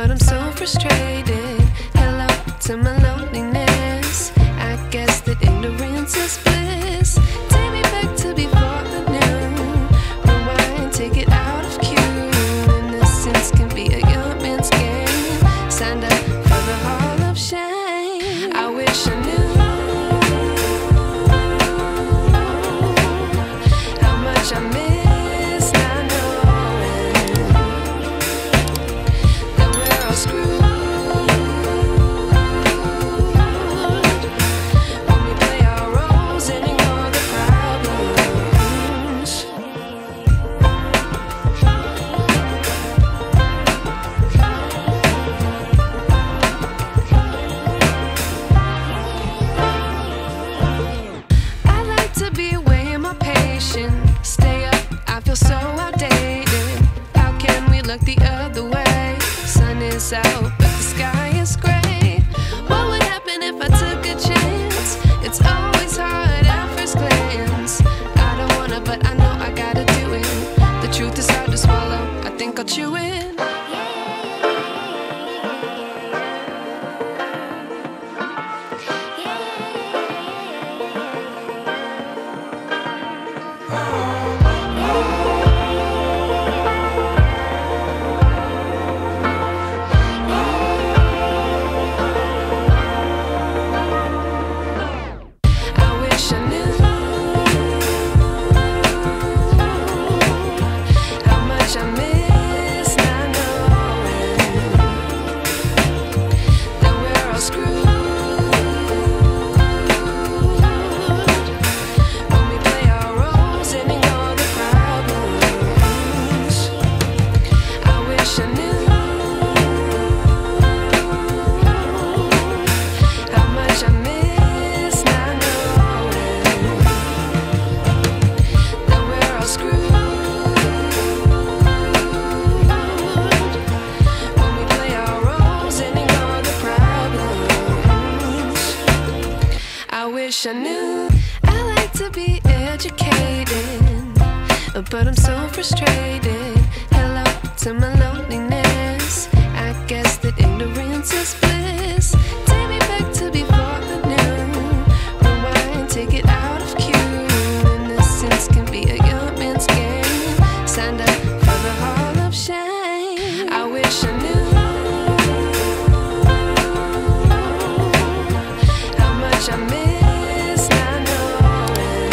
but I'm so frustrated. Hello to my loneliness. I guess that ignorance is bliss. Take me back to before the new. Rewind, take it out of cue. Innocence can be a young man's game. Signed up for the hall of shame. I wish I knew how much I miss not knowing that we're all screwed when we play our roles and ignore the problems. I like to be away in my patience. Stay up, I feel so outdated. How can we look the other way? Sun is out, but the sky is gray. What would happen if I took a chance? It's always hard at first glance. I don't wanna, but I know I gotta do it. The truth is hard to swallow, I think I'll chew it. I wish I knew how much I miss not knowing that we're all screwed when we play our roles and ignore the problems. I wish I knew how much I miss not knowing that we're all screwed when we play our roles and ignore the problems. I wish I knew. I like to be educated, but I'm so frustrated. Hello to my loneliness. I guess that ignorance is bliss. Take me back to before the new. Rewind, take it out of cue. Innocence can be a young man's game. Signed up for the hall of shame. I wish I knew how much I miss not knowing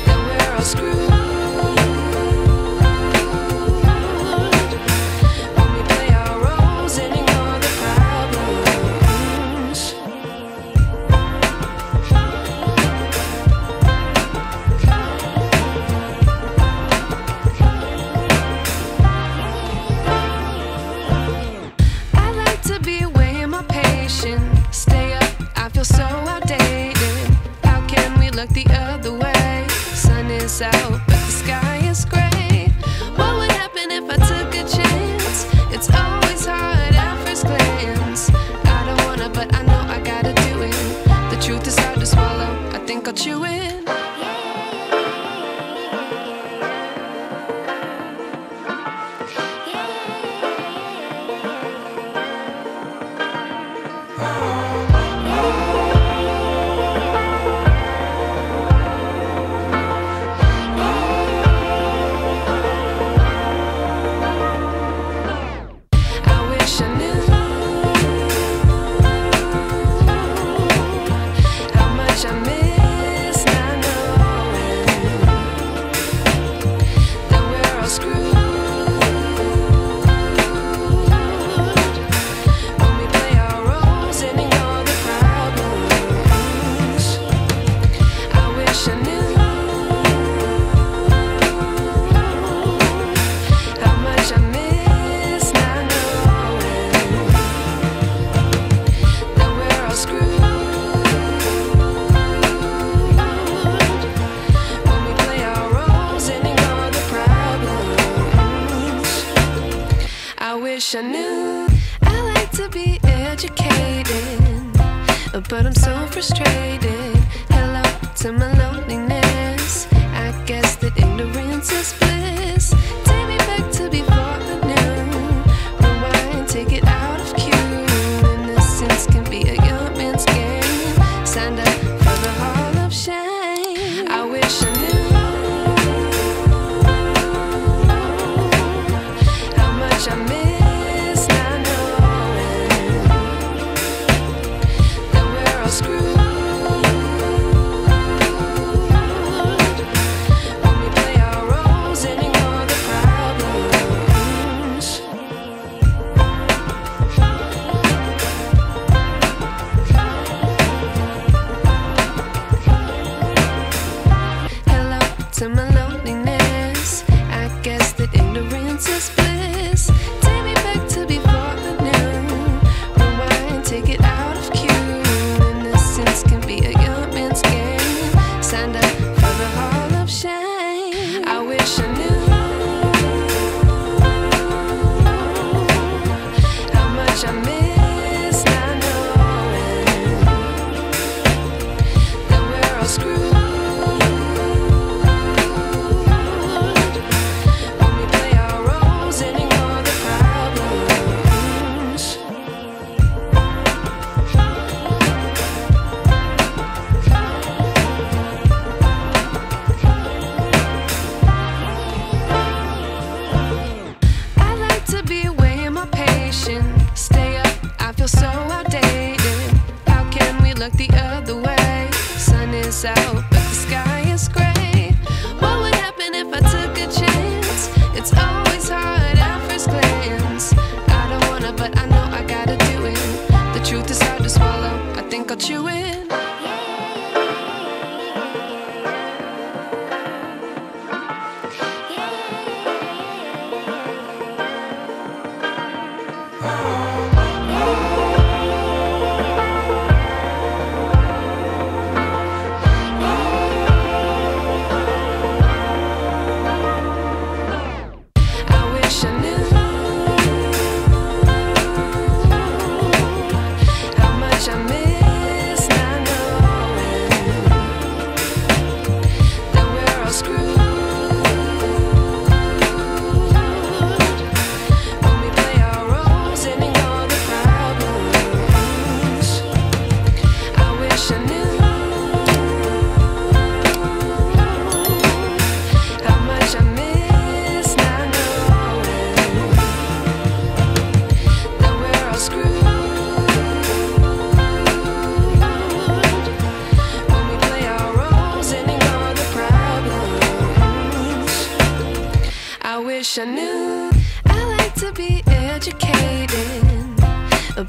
that we're all screwed when we play our roles and ignore the problems. I like to be away in my patience. Stay up, I feel so outdated. How can we look the other way? Sun is out, but the sky is gray. What would happen if I took a chance? It's always hard at first glance. I don't wanna, but I know I gotta do it. The truth is hard to swallow, I think I'll chew it. I wish I knew how much I miss not knowing that we're all screwed when we play our roles and ignore the problems. I wish I knew how much I miss not knowing that we're all screwed when we play our roles and ignore the problems. I wish I knew. I like to be educated, but I'm so frustrated. Hello to my loneliness. I guess that ignorance is bliss. Take me back to before the new. caught you in. I wish I knew I like to be educated,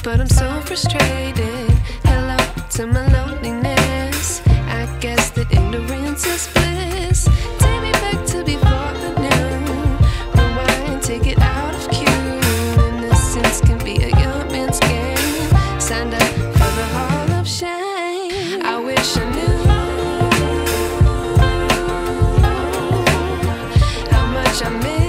but I'm so frustrated. Hello to my loneliness. I guess that ignorance is bliss. Take me back to before I knew. Rewind, take it out of cue. Innocence can be a young man's game. Signed up for the hall of shame. I wish I knew how much I miss.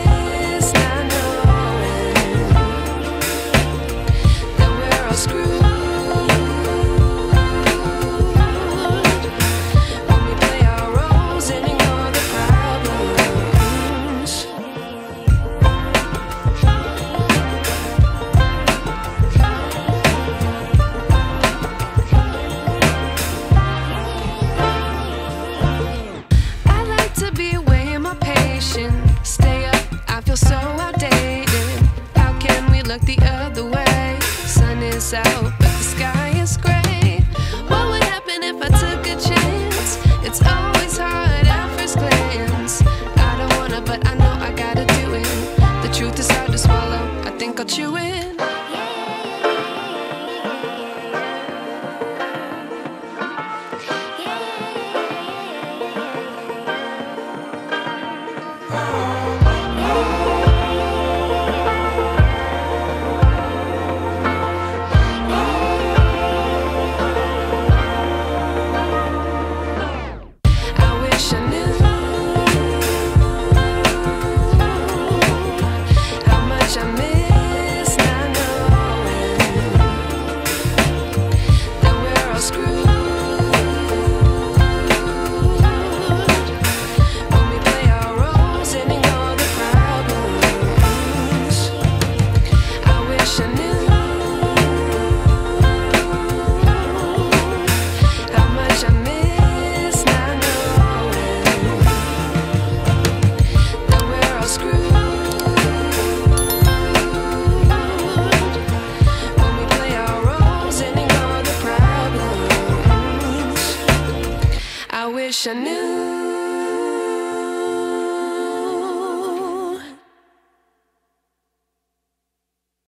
Stay up, I feel so outdated. How can we look the other way? Sun is out, but the sky is gray. What would happen if I took a chance? It's always hard at first glance. I don't wanna, but I know I gotta do it. The truth is hard to swallow, I think I'll chew it. I wish I knew